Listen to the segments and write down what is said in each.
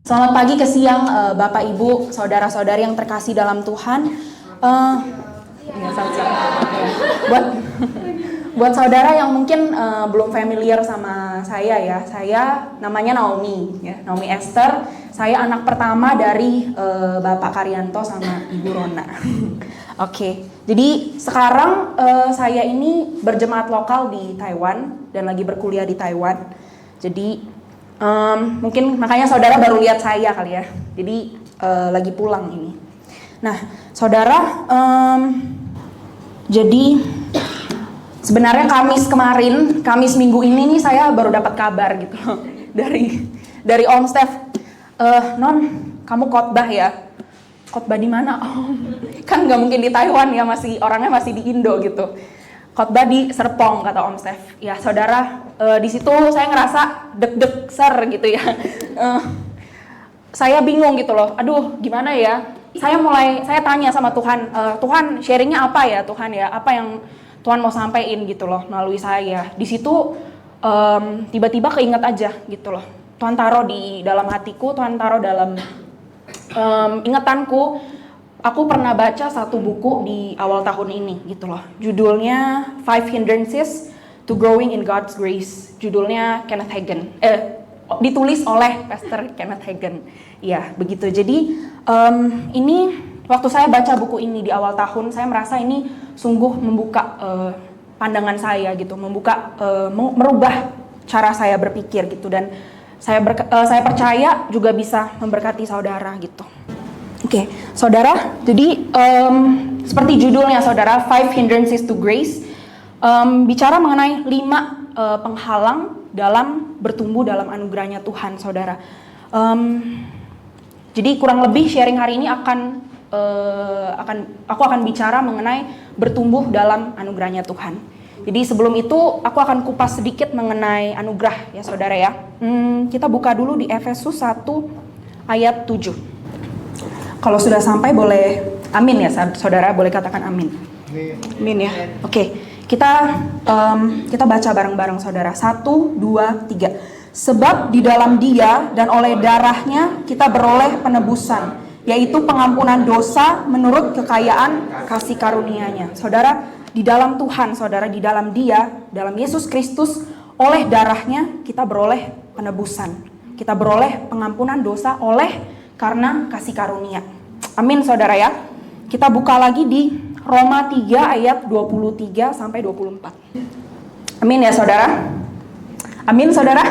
Selamat pagi ke siang, Bapak Ibu, saudara-saudari yang terkasih dalam Tuhan. Buat buat saudara yang mungkin belum familiar sama saya ya, saya namanya Naomi, ya, Naomi Esther. Saya anak pertama dari Bapak Karyanto sama Ibu Rona. Oke, jadi sekarang saya ini berjemaat lokal di Taiwan dan lagi berkuliah di Taiwan. Jadi mungkin makanya saudara baru lihat saya kali ya. Jadi lagi pulang ini. Nah, saudara, jadi sebenarnya Kamis minggu ini nih saya baru dapat kabar gitu loh dari Om Steph. Non, kamu khotbah ya? Khotbah di mana Om? Kan nggak mungkin di Taiwan ya, orangnya masih di Indo gitu. Khotbah di Serpong kata Om Steph. Ya saudara, di situ saya ngerasa deg-deg ser gitu ya. Saya bingung gitu loh. Aduh, gimana ya? Saya tanya sama Tuhan, Tuhan sharingnya apa ya Tuhan ya? Apa yang Tuhan mau sampaikan gitu loh melalui saya. Di situ tiba-tiba keinget aja gitu loh. Tuhan taruh di dalam hatiku, Tuhan taruh dalam ingatanku. Aku pernah baca satu buku di awal tahun ini gitu loh. Judulnya 5 Hindrances to Growing in God's Grace. Judulnya Kenneth Hagin. Ditulis oleh Pastor Kenneth Hagin. Ya, begitu. Jadi ini waktu saya baca buku ini di awal tahun, saya merasa ini sungguh membuka pandangan saya gitu, merubah cara saya berpikir gitu, dan saya percaya juga bisa memberkati saudara gitu. Oke, saudara, jadi seperti judulnya saudara, 5 Hindrances to Grace, bicara mengenai 5 penghalang dalam bertumbuh dalam anugerahnya Tuhan, saudara. Jadi kurang lebih sharing hari ini aku akan bicara mengenai bertumbuh dalam anugerahnya Tuhan. Jadi sebelum itu aku akan kupas sedikit mengenai anugerah ya saudara ya. Kita buka dulu di Efesus 1 ayat 7. Kalau sudah sampai boleh amin ya saudara, boleh katakan amin. Amin ya. Oke, kita baca bareng-bareng saudara. 1, 2, 3. Sebab di dalam Dia dan oleh darahnya kita beroleh penebusan, yaitu pengampunan dosa menurut kekayaan kasih karunia-Nya. Saudara, di dalam Tuhan, saudara, di dalam Dia, dalam Yesus Kristus, oleh darahnya kita beroleh penebusan. Kita beroleh pengampunan dosa karena kasih karunia. Amin saudara ya. Kita buka lagi di Roma 3 ayat 23 sampai 24. Amin ya saudara. Amin saudara.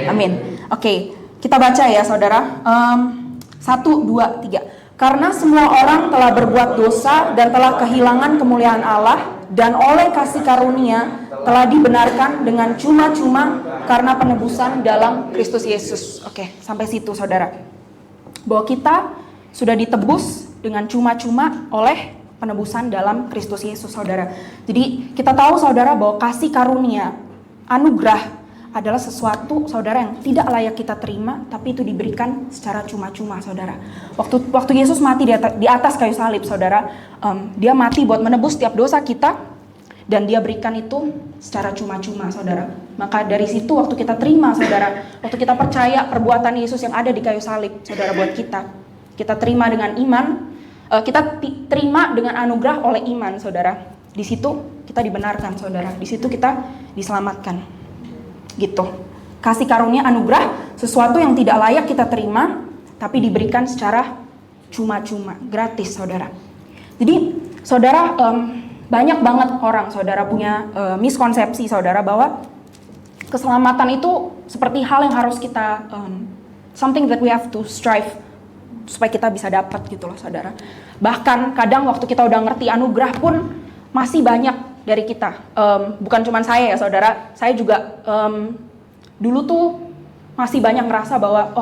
Amin. Oke, kita baca ya saudara. 1, 2, 3. Karena semua orang telah berbuat dosa dan telah kehilangan kemuliaan Allah, dan oleh kasih karunia telah dibenarkan dengan cuma-cuma karena penebusan dalam Kristus Yesus. Oke, sampai situ saudara. Bahwa kita sudah ditebus dengan cuma-cuma oleh penebusan dalam Kristus Yesus, saudara. Jadi kita tahu saudara bahwa kasih karunia, anugerah adalah sesuatu saudara yang tidak layak kita terima, tapi itu diberikan secara cuma-cuma saudara. Waktu Yesus mati di atas kayu salib saudara, dia mati buat menebus setiap dosa kita, dan dia berikan itu secara cuma-cuma saudara. Maka dari situ waktu kita terima saudara, waktu kita percaya perbuatan Yesus yang ada di kayu salib saudara buat kita terima dengan iman, kita terima dengan anugerah oleh iman saudara. Di situ kita dibenarkan saudara, di situ kita diselamatkan gitu. Kasih karunia anugerah, sesuatu yang tidak layak kita terima, tapi diberikan secara cuma-cuma, gratis saudara. Jadi saudara, banyak banget orang saudara punya miskonsepsi saudara bahwa keselamatan itu seperti hal yang harus kita something that we have to strive supaya kita bisa dapat gitu loh saudara. Bahkan kadang waktu kita udah ngerti anugerah pun masih banyak dari kita, bukan cuma saya ya saudara, saya juga dulu tuh masih banyak ngerasa bahwa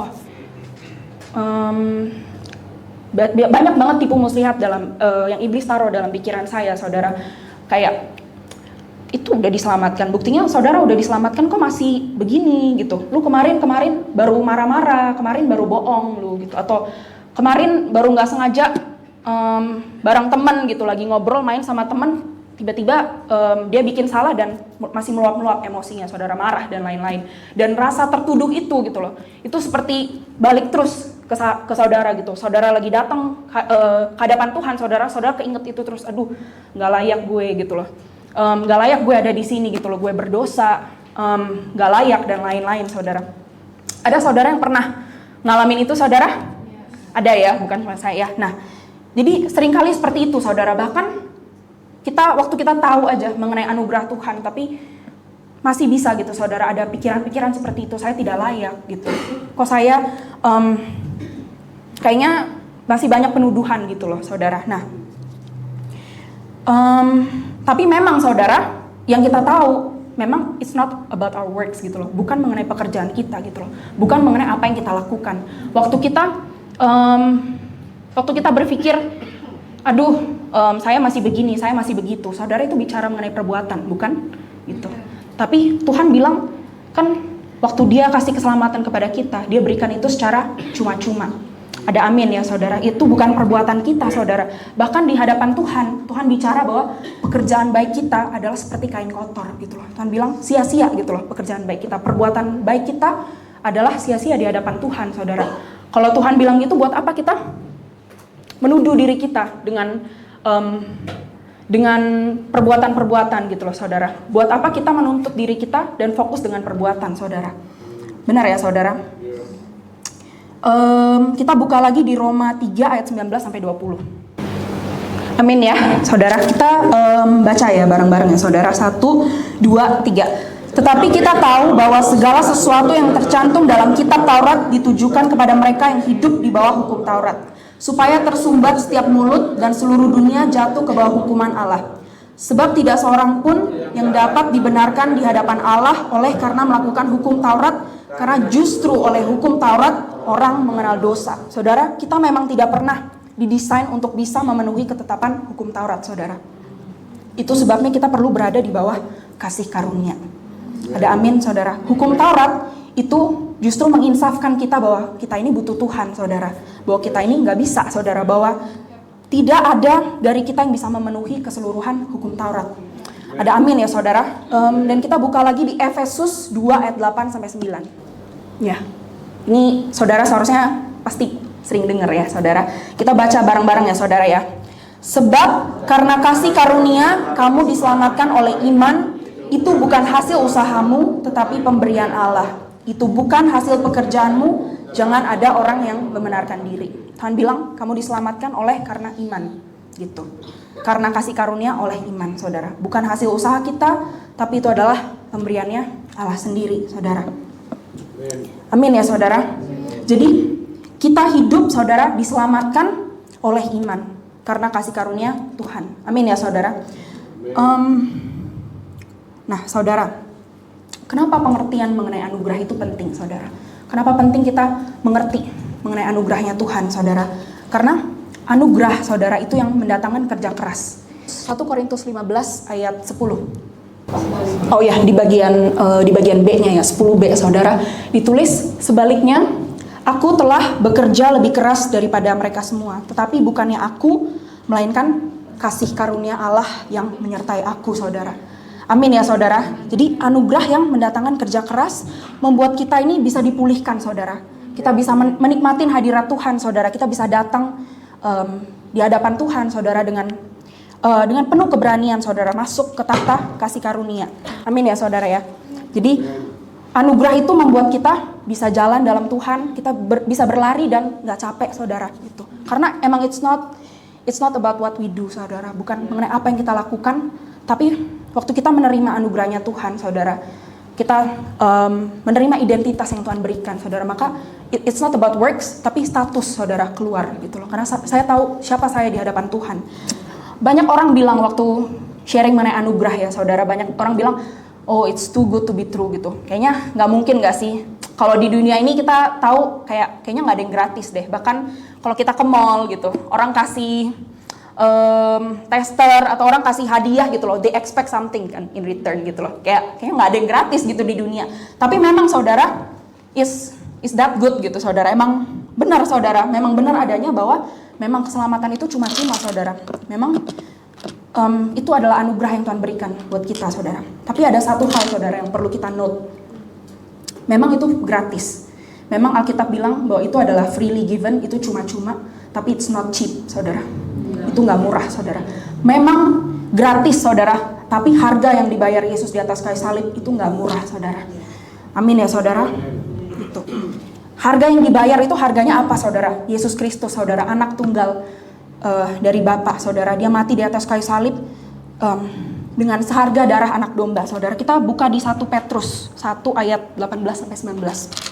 banyak banget tipu muslihat dalam yang iblis taruh dalam pikiran saya saudara. Kayak itu udah diselamatkan, buktinya saudara udah diselamatkan kok masih begini gitu. Lu kemarin baru marah-marah, kemarin baru bohong lu gitu, atau kemarin baru nggak sengaja bareng temen gitu, lagi ngobrol main sama temen, tiba-tiba dia bikin salah dan masih meluap-meluap emosinya, saudara marah dan lain-lain. Dan rasa tertuduh itu gitu loh, itu seperti balik terus ke saudara gitu. Saudara lagi datang ke hadapan Tuhan, saudara keinget itu terus, aduh nggak layak gue gitu loh. Nggak layak gue ada di sini gitu loh, gue berdosa, nggak layak dan lain-lain saudara. Ada saudara yang pernah ngalamin itu saudara? Yes. Ada ya, bukan cuma saya. Nah, jadi seringkali seperti itu saudara. Bahkan waktu kita tahu aja mengenai anugerah Tuhan, tapi masih bisa gitu saudara ada pikiran-pikiran seperti itu, saya tidak layak gitu. Kok saya kayaknya masih banyak penuduhan gitu loh saudara. Nah, tapi memang saudara yang kita tahu memang it's not about our works gitu loh, bukan mengenai pekerjaan kita gitu loh, bukan mengenai apa yang kita lakukan. Waktu kita berpikir, aduh saya masih begini, saya masih begitu, saudara itu bicara mengenai perbuatan, bukan gitu. Tapi Tuhan bilang kan waktu Dia kasih keselamatan kepada kita, Dia berikan itu secara cuma-cuma. Ada amin ya saudara, itu bukan perbuatan kita saudara. Bahkan di hadapan Tuhan bicara bahwa pekerjaan baik kita adalah seperti kain kotor gitu loh. Tuhan bilang sia-sia gitu loh pekerjaan baik kita, perbuatan baik kita adalah sia-sia di hadapan Tuhan saudara. Kalau Tuhan bilang gitu, buat apa kita menuduh diri kita dengan perbuatan-perbuatan gitu loh saudara. Buat apa kita menuntut diri kita dan fokus dengan perbuatan saudara. Benar ya saudara? Kita buka lagi di Roma 3 ayat 19 sampai 20. Amin ya saudara. Kita baca ya bareng-bareng ya saudara. 1, 2, 3. Tetapi kita tahu bahwa segala sesuatu yang tercantum dalam kitab Taurat ditujukan kepada mereka yang hidup di bawah hukum Taurat, supaya tersumbat setiap mulut dan seluruh dunia jatuh ke bawah hukuman Allah. Sebab tidak seorang pun yang dapat dibenarkan di hadapan Allah oleh karena melakukan hukum Taurat, karena justru oleh hukum Taurat orang mengenal dosa. Saudara, kita memang tidak pernah didesain untuk bisa memenuhi ketetapan hukum Taurat, saudara. Itu sebabnya kita perlu berada di bawah kasih karunia. Ada amin, saudara. Hukum Taurat itu justru menginsafkan kita bahwa kita ini butuh Tuhan, saudara. Bahwa kita ini nggak bisa, saudara. Bahwa tidak ada dari kita yang bisa memenuhi keseluruhan hukum Taurat. Ada amin ya, saudara. Dan kita buka lagi di Efesus 2 ayat 8 sampai 9. Ya, ini saudara seharusnya pasti sering dengar ya, saudara. Kita baca bareng-bareng ya, saudara ya. Sebab karena kasih karunia kamu diselamatkan oleh iman. Itu bukan hasil usahamu, tetapi pemberian Allah. Itu bukan hasil pekerjaanmu, jangan ada orang yang membenarkan diri. Tuhan bilang, kamu diselamatkan oleh karena iman, gitu. Karena kasih karunia oleh iman, saudara. Bukan hasil usaha kita, tapi itu adalah pemberiannya Allah sendiri, saudara. Amin ya, saudara. Jadi, kita hidup, saudara, diselamatkan oleh iman. Karena kasih karunia Tuhan. Amin ya, saudara. Nah, saudara, kenapa pengertian mengenai anugerah itu penting, saudara? Kenapa penting kita mengerti mengenai anugerahnya Tuhan, saudara? Karena anugerah, saudara, itu yang mendatangkan kerja keras. 1 Korintus 15 ayat 10. Oh ya, di bagian B-nya ya, 10B, saudara. Ditulis sebaliknya, aku telah bekerja lebih keras daripada mereka semua. Tetapi bukannya aku, melainkan kasih karunia Allah yang menyertai aku, saudara. Amin ya, saudara. Jadi anugerah yang mendatangkan kerja keras membuat kita ini bisa dipulihkan, saudara. Kita bisa menikmatin hadirat Tuhan, saudara. Kita bisa datang di hadapan Tuhan, saudara, dengan penuh keberanian, saudara, masuk ke tahta kasih karunia. Amin ya, saudara ya. Jadi anugerah itu membuat kita bisa jalan dalam Tuhan, kita bisa berlari dan nggak capek, saudara. Gitu. Karena emang it's not about what we do, saudara. Bukan mengenai apa yang kita lakukan, tapi waktu kita menerima anugerahnya Tuhan, saudara, kita menerima identitas yang Tuhan berikan, saudara. Maka it's not about works, tapi status, saudara, keluar gitu loh. Karena saya tahu siapa saya di hadapan Tuhan. Banyak orang bilang waktu sharing mengenai anugerah ya, saudara, banyak orang bilang, oh it's too good to be true gitu. Kayaknya nggak mungkin nggak sih? Kalau di dunia ini kita tahu kayaknya nggak ada yang gratis deh. Bahkan kalau kita ke mall gitu, orang kasih tester atau orang kasih hadiah gitu loh, they expect something kan in return gitu loh, kayaknya nggak ada yang gratis gitu di dunia. Tapi memang, saudara, is that good gitu, saudara. Emang benar, saudara, memang benar adanya bahwa memang keselamatan itu cuma-cuma, saudara. Memang itu adalah anugerah yang Tuhan berikan buat kita, saudara. Tapi ada satu hal, saudara, yang perlu kita note. Memang itu gratis. Memang Alkitab bilang bahwa itu adalah freely given, itu cuma-cuma, tapi it's not cheap, saudara. Itu nggak murah, saudara. Memang gratis, saudara, tapi harga yang dibayar Yesus di atas kayu salib itu nggak murah, saudara. Amin ya, saudara. Itu. Harga yang dibayar itu harganya apa, saudara? Yesus Kristus, saudara, anak tunggal dari Bapa, saudara. Dia mati di atas kayu salib dengan seharga darah anak domba, saudara. Kita buka di 1 Petrus 1 ayat 18-19.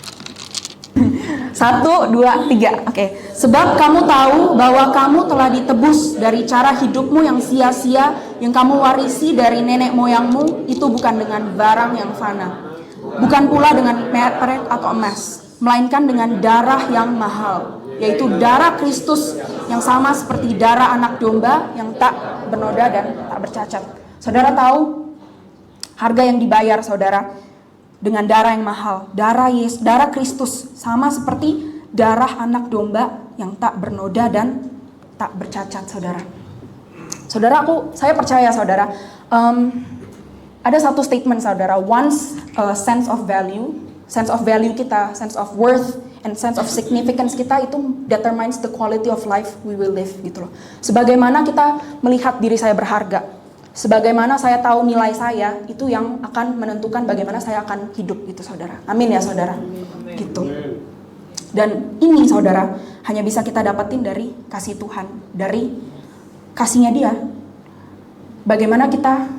1, 2, 3. Oke. Sebab kamu tahu bahwa kamu telah ditebus dari cara hidupmu yang sia-sia yang kamu warisi dari nenek moyangmu, itu bukan dengan barang yang fana, bukan pula dengan perak atau emas, melainkan dengan darah yang mahal, yaitu darah Kristus yang sama seperti darah anak domba yang tak bernoda dan tak bercacat. Saudara tahu harga yang dibayar, saudara, dengan darah yang mahal, darah Kristus sama seperti darah anak domba yang tak bernoda dan tak bercacat, saudara. Saudara, saya percaya, saudara, ada satu statement, saudara, once sense of value kita, sense of worth and sense of significance kita itu determines the quality of life we will live, gitu loh. Sebagaimana kita melihat diri saya berharga, sebagaimana saya tahu nilai saya, itu yang akan menentukan bagaimana saya akan hidup, gitu, saudara. Amin ya, saudara. Gitu. Dan ini, saudara, hanya bisa kita dapatin dari kasih Tuhan, dari kasihnya Dia. Bagaimana kita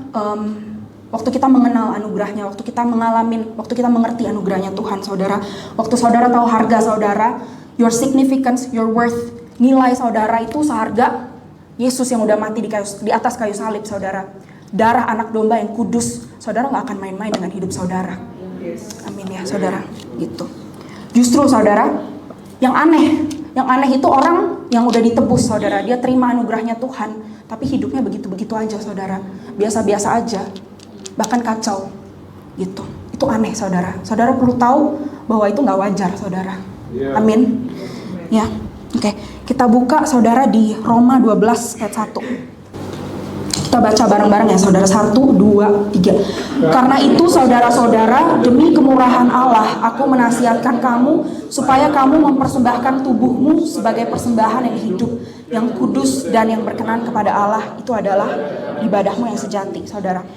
waktu kita mengenal anugerahnya, waktu kita mengerti anugerahnya Tuhan, saudara. Waktu saudara tahu harga saudara, your significance, your worth, nilai saudara itu seharga Yesus yang udah mati di atas kayu salib, saudara. Darah anak domba yang kudus, saudara gak akan main-main dengan hidup saudara. Amin ya, saudara. Gitu. Justru, saudara, yang aneh itu orang yang udah ditebus, saudara. Dia terima anugerahnya Tuhan, tapi hidupnya begitu-begitu aja, saudara. Biasa-biasa aja, bahkan kacau. Gitu. Itu aneh, saudara. Saudara perlu tahu bahwa itu gak wajar, saudara. Amin. Ya, oke. Kita buka, saudara, di Roma 12 ayat 1. Kita baca bareng-bareng ya, saudara. 1, 2, 3. Karena itu, saudara-saudara, demi kemurahan Allah, aku menasihatkan kamu supaya kamu mempersembahkan tubuhmu sebagai persembahan yang hidup, yang kudus dan yang berkenan kepada Allah. Itu adalah ibadahmu yang sejati, saudara.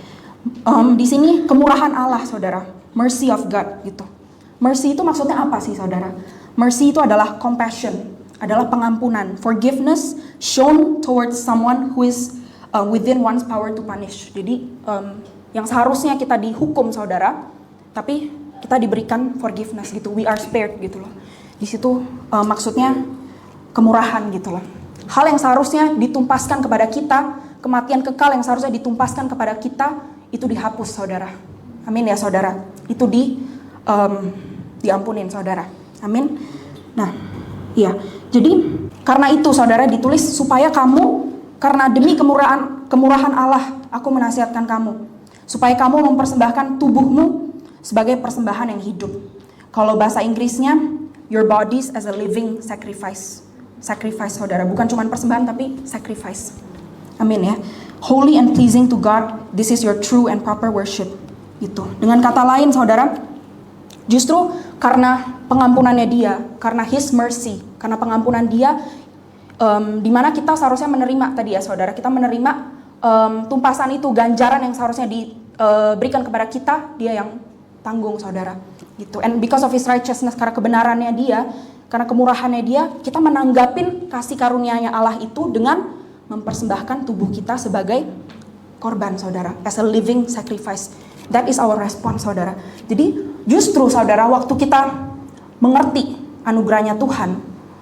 Di sini kemurahan Allah, saudara. Mercy of God, gitu. Mercy itu maksudnya apa sih, saudara? Mercy itu adalah compassion, adalah pengampunan, forgiveness shown towards someone who is within one's power to punish. Jadi yang seharusnya kita dihukum, saudara, tapi kita diberikan forgiveness, gitu. We are spared, gitu loh. Di situ maksudnya kemurahan, gitu loh. Hal yang seharusnya ditumpaskan kepada kita, kematian kekal yang seharusnya ditumpaskan kepada kita, itu dihapus, saudara. Amin ya, saudara. Itu diampunin, saudara. Amin. Nah, iya. Jadi karena itu, saudara, ditulis supaya kamu, karena demi kemurahan Allah, aku menasihatkan kamu supaya kamu mempersembahkan tubuhmu sebagai persembahan yang hidup. Kalau bahasa Inggrisnya, your bodies as a living sacrifice. Sacrifice, saudara, bukan cuma persembahan tapi sacrifice. Amin ya. Holy and pleasing to God, this is your true and proper worship. Gitu. Dengan kata lain, saudara, justru karena pengampunannya Dia, karena His mercy, karena pengampunan Dia, di mana kita seharusnya menerima tadi ya, saudara, kita menerima tumpasan itu, ganjaran yang seharusnya diberikan kepada kita, Dia yang tanggung, saudara. Gitu. And because of His righteousness, karena kebenarannya Dia, karena kemurahannya Dia, kita menanggapin kasih karunia-Nya Allah itu dengan mempersembahkan tubuh kita sebagai korban, saudara, as a living sacrifice. That is our response, saudara. Jadi justru, saudara, waktu kita mengerti anugerahnya Tuhan,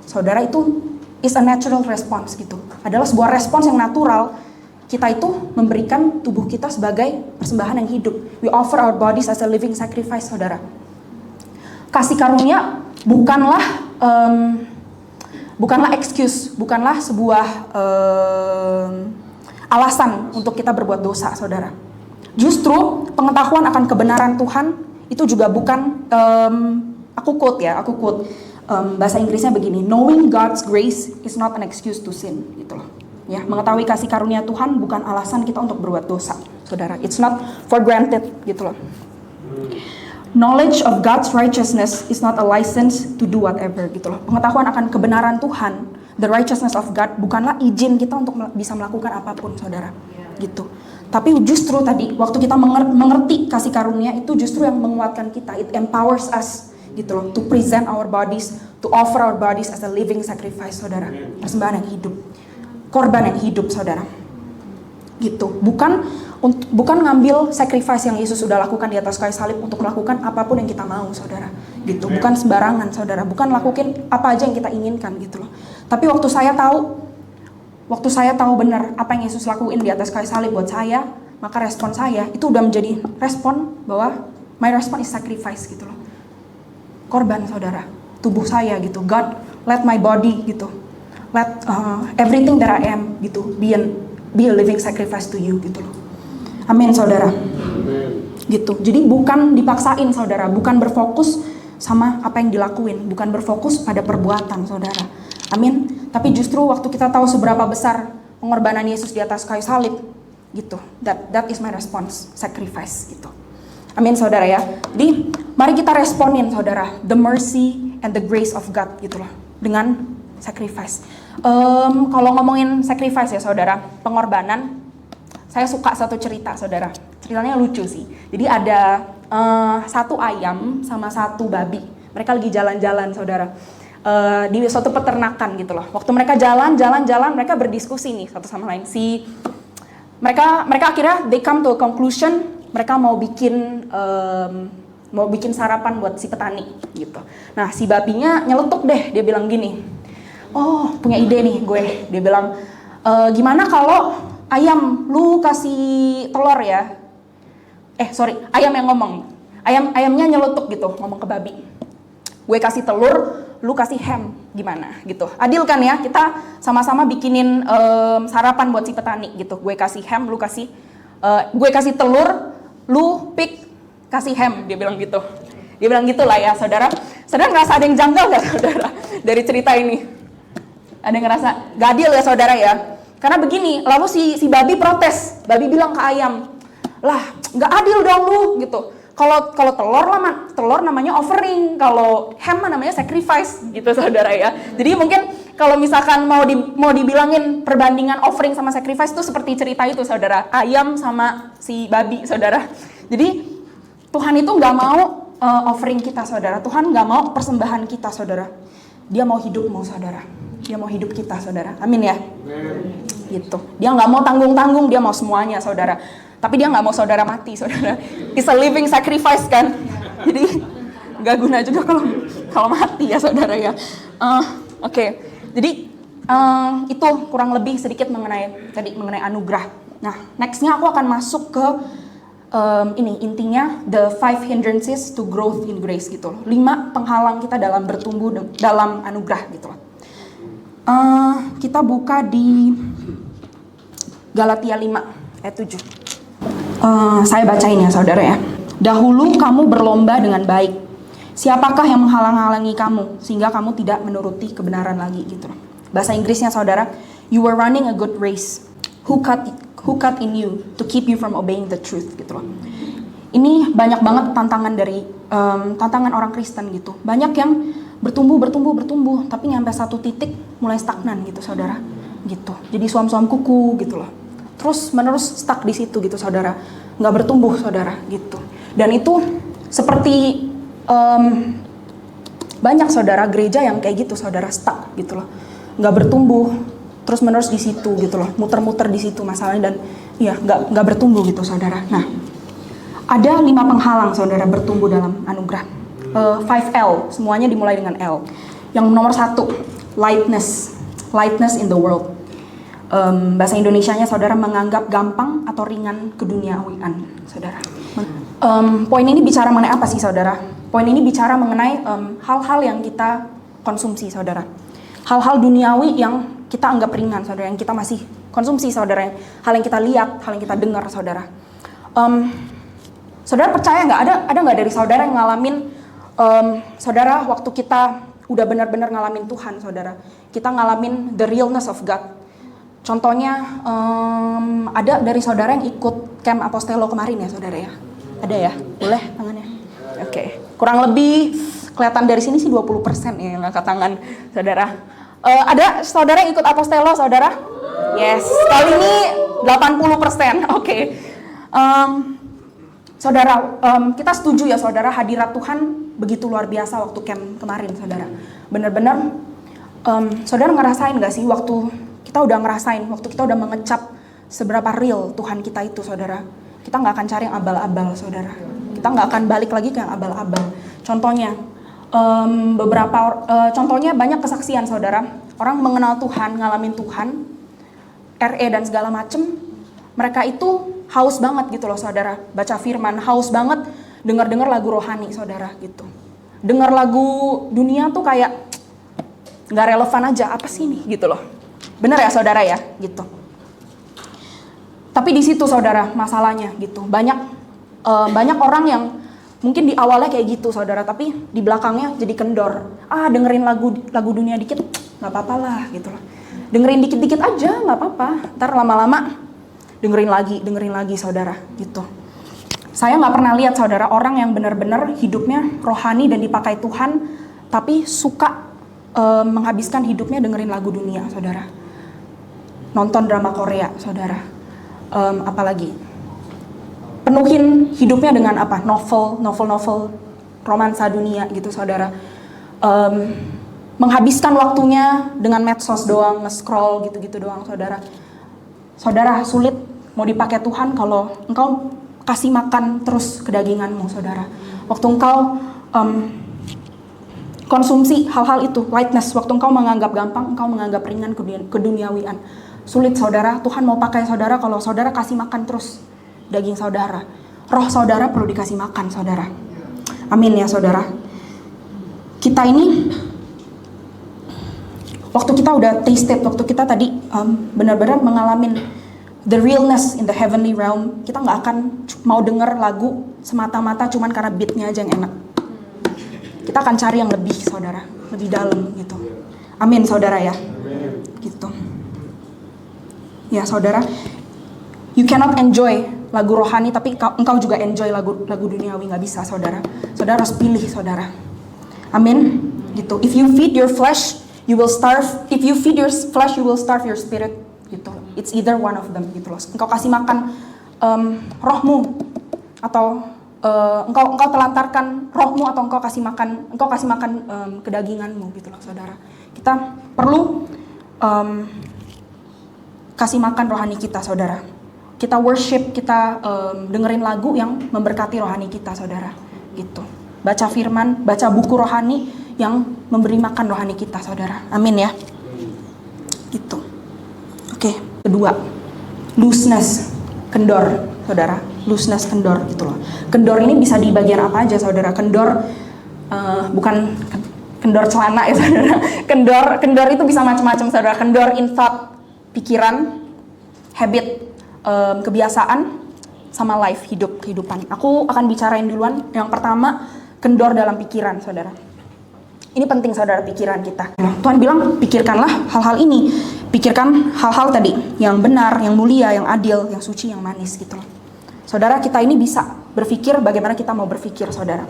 saudara, itu is a natural response, gitu. Adalah sebuah respons yang natural. Kita itu memberikan tubuh kita sebagai persembahan yang hidup. We offer our bodies as a living sacrifice, saudara. Kasih karunia bukanlah excuse, bukanlah sebuah alasan untuk kita berbuat dosa, saudara. Justru pengetahuan akan kebenaran Tuhan itu juga bukan, aku quote. Bahasa Inggrisnya begini, knowing God's grace is not an excuse to sin, gitu loh. Ya, mengetahui kasih karunia Tuhan bukan alasan kita untuk berbuat dosa, saudara. It's not for granted, gitu loh. Knowledge of God's righteousness is not a license to do whatever gitu loh. Pengetahuan akan kebenaran Tuhan, the righteousness of God, bukanlah izin kita untuk bisa melakukan apapun, saudara. Gitu. Tapi justru tadi waktu kita mengerti kasih karunia itu justru yang menguatkan kita. It empowers us gitu loh, to present our bodies, to offer our bodies as a living sacrifice, saudara. Persembahan yang hidup, korban yang hidup, saudara. Gitu. Bukan ngambil sacrifice yang Yesus sudah lakukan di atas kayu salib untuk melakukan apapun yang kita mau, saudara. Gitu. Bukan sembarangan, saudara. Bukan lakukan apa aja yang kita inginkan gitu loh. Tapi waktu saya tahu benar apa yang Yesus lakuin di atas kayu salib buat saya, maka respon saya itu udah menjadi respon bahwa my response is sacrifice gitu loh. Korban, saudara. Tubuh saya gitu. God, let my body gitu. Let everything that I am gitu be a living sacrifice to you gitu loh. Amin, saudara. Gitu. Jadi bukan dipaksain, saudara. Bukan berfokus sama apa yang dilakuin. Bukan berfokus pada perbuatan, saudara. Amin. Tapi justru waktu kita tahu seberapa besar pengorbanan Yesus di atas kayu salib, gitu. That is my response, sacrifice, gitu. Amin, saudara ya. Jadi mari kita responin, saudara, the mercy and the grace of God, gitu loh, dengan sacrifice. Kalau ngomongin sacrifice ya, saudara, pengorbanan, saya suka satu cerita, saudara. Ceritanya lucu sih. Jadi ada satu ayam sama satu babi. Mereka lagi jalan-jalan, saudara. Di suatu peternakan gitu loh. Waktu mereka jalan, mereka berdiskusi nih satu sama lain. Mereka akhirnya they come to a conclusion, mereka mau bikin sarapan buat si petani gitu. Nah, si babinya nyeletuk deh, dia bilang gini, "Oh, punya ide nih gue." Dia bilang, "Gimana kalau ayam lu kasih telur ya?" Ayam yang ngomong. Ayamnya nyeletuk gitu, ngomong ke babi. "Gue kasih telur, lu kasih ham, gimana?" gitu. Adil kan ya, kita sama-sama bikinin sarapan buat si petani gitu. Gue kasih ham, gue kasih telur, lu kasih ham, dia bilang gitu. Dia bilang gitulah ya, saudara. Saudara ngerasa ada yang janggal nggak, saudara, dari cerita ini? Ada yang ngerasa gak adil ya, saudara ya? Karena begini, lalu si babi protes. Babi bilang ke ayam, "Lah, nggak adil dong lu," gitu. Kalau telur namanya offering, kalau ham namanya sacrifice gitu, saudara ya. Jadi mungkin kalau misalkan mau dibilangin perbandingan offering sama sacrifice itu seperti cerita itu, saudara. Ayam sama si babi, saudara. Jadi Tuhan itu nggak mau offering kita, saudara. Tuhan nggak mau persembahan kita, saudara. Dia mau hidupmu, saudara. Dia mau hidup kita, saudara. Amin ya. Gitu. Dia nggak mau tanggung-tanggung, dia mau semuanya, saudara. Tapi dia nggak mau saudara mati, saudara. It's a living sacrifice kan. Jadi nggak guna juga kalau mati ya, saudara ya. Oke. Jadi itu kurang lebih sedikit mengenai anugerah. Nah, nextnya aku akan masuk ke intinya the 5 hindrances to growth in grace gitu loh. 5 penghalang kita dalam bertumbuh dalam anugerah gitu loh. Kita buka di Galatia 5 ayat 7. Saya bacain ya, saudara ya. "Dahulu kamu berlomba dengan baik. Siapakah yang menghalang-halangi kamu sehingga kamu tidak menuruti kebenaran lagi?" gitu loh. Bahasa Inggrisnya, saudara, "You were running a good race. Who cut in you to keep you from obeying the truth?" gitu loh. Ini banyak banget tantangan orang Kristen gitu. Banyak yang bertumbuh, tapi nyampe satu titik mulai stagnan gitu, saudara. Gitu. Jadi suam-suam kuku gitu loh. Terus menerus stuck di situ gitu, saudara. Nggak bertumbuh, saudara, gitu. Dan itu seperti banyak saudara gereja yang kayak gitu, saudara, stuck gitu loh. Nggak bertumbuh, terus menerus di situ gitu loh. Muter-muter di situ masalahnya dan ya nggak bertumbuh gitu, saudara. Nah, ada 5 penghalang, saudara, bertumbuh dalam anugerah. 5L, semuanya dimulai dengan L. Yang nomor 1, lightness in the world. Bahasa Indonesianya, saudara, menganggap gampang atau ringan keduniawian, saudara. Poin ini bicara mengenai apa sih, saudara? Poin ini bicara mengenai hal-hal yang kita konsumsi, saudara. Hal-hal duniawi yang kita anggap ringan, saudara, yang kita masih konsumsi, saudara. Hal yang kita lihat, hal yang kita dengar, saudara. Saudara percaya nggak? Ada nggak dari saudara yang ngalamin, saudara, waktu kita udah benar-benar ngalamin Tuhan, saudara, kita ngalamin the realness of God. Contohnya, ada dari saudara yang ikut camp Apostelo kemarin ya, saudara ya? Ada ya? Boleh tangannya? Oke. Kurang lebih kelihatan dari sini sih 20% ya yang angkat tangan, saudara. Ada saudara yang ikut apostelo, saudara? Yes. Kali ini 80%. Oke. Saudara, kita setuju ya saudara, hadirat Tuhan begitu luar biasa waktu camp kemarin, saudara. Benar-benar, saudara ngerasain gak sih waktu kita udah mengecap seberapa real Tuhan kita itu, saudara. Kita gak akan cari yang abal-abal, saudara. Kita gak akan balik lagi ke yang abal-abal. Contohnya, contohnya banyak kesaksian, saudara. Orang mengenal Tuhan, ngalamin Tuhan, RE dan segala macem, mereka itu haus banget gitu loh, saudara. Baca firman, haus banget dengar lagu rohani, saudara, gitu. Dengar lagu dunia tuh kayak nggak relevan aja, apa sih ini gitu loh. Bener ya saudara ya, gitu. Tapi di situ saudara masalahnya gitu. Banyak orang yang mungkin di awalnya kayak gitu saudara, tapi di belakangnya jadi kendor. Dengerin lagu dunia dikit, nggak apa-apa lah gitu loh. Dengerin dikit-dikit aja, nggak apa-apa. Ntar lama-lama dengerin lagi saudara, gitu. Saya nggak pernah lihat saudara orang yang benar-benar hidupnya rohani dan dipakai Tuhan, tapi suka menghabiskan hidupnya dengerin lagu dunia, saudara. Nonton drama Korea, saudara. Apalagi penuhin hidupnya dengan apa? Novel romansa dunia, gitu, saudara. Menghabiskan waktunya dengan medsos doang, nge-scroll gitu-gitu doang, saudara. Saudara, sulit mau dipakai Tuhan kalau engkau kasih makan terus kedaginganmu, saudara. Waktu engkau konsumsi hal-hal itu, lightness, waktu engkau menganggap gampang, engkau menganggap ringan keduniawian. Sulit, saudara. Tuhan mau pakai saudara kalau saudara kasih makan terus daging saudara. Roh saudara perlu dikasih makan, saudara. Amin ya, saudara. Kita ini, waktu kita udah tasted, waktu kita tadi benar-benar mengalami the realness in the heavenly realm, kita nggak akan mau denger lagu semata-mata cuman karena beatnya aja yang enak. Kita akan cari yang lebih, saudara, lebih dalam gitu. Amin, saudara ya. Gitu. Ya, saudara, you cannot enjoy lagu rohani tapi engkau juga enjoy lagu duniawi, nggak bisa, saudara. Saudara harus pilih, saudara. Amin. Gitu. If you feed your flesh, you will starve. If you feed your flesh, you will starve your spirit. Gitu. It's either one of them, gitu loh. Engkau kasih makan rohmu, atau engkau telantarkan rohmu, atau engkau kasih makan kedaginganmu, gitu loh, saudara. Kita perlu kasih makan rohani kita, saudara. Kita worship, kita dengerin lagu yang memberkati rohani kita, saudara. Gitu. Baca firman, baca buku rohani yang memberi makan rohani kita, saudara. Amin ya. Gitu. Oke, kedua, looseness, kendor, saudara. Looseness, kendor, gitu loh. Kendor ini bisa di bagian apa aja, saudara. Kendor bukan kendor celana ya, saudara. Kendor itu bisa macam-macam, saudara. Kendor in thought, pikiran, habit, kebiasaan, sama life, kehidupan. Aku akan bicarain duluan. Yang pertama, kendor dalam pikiran, saudara. Ini penting, saudara, pikiran kita. Tuhan bilang, pikirkanlah hal-hal ini. Pikirkan hal-hal tadi, yang benar, yang mulia, yang adil, yang suci, yang manis, gitu. Saudara, kita ini bisa berpikir bagaimana kita mau berpikir, saudara.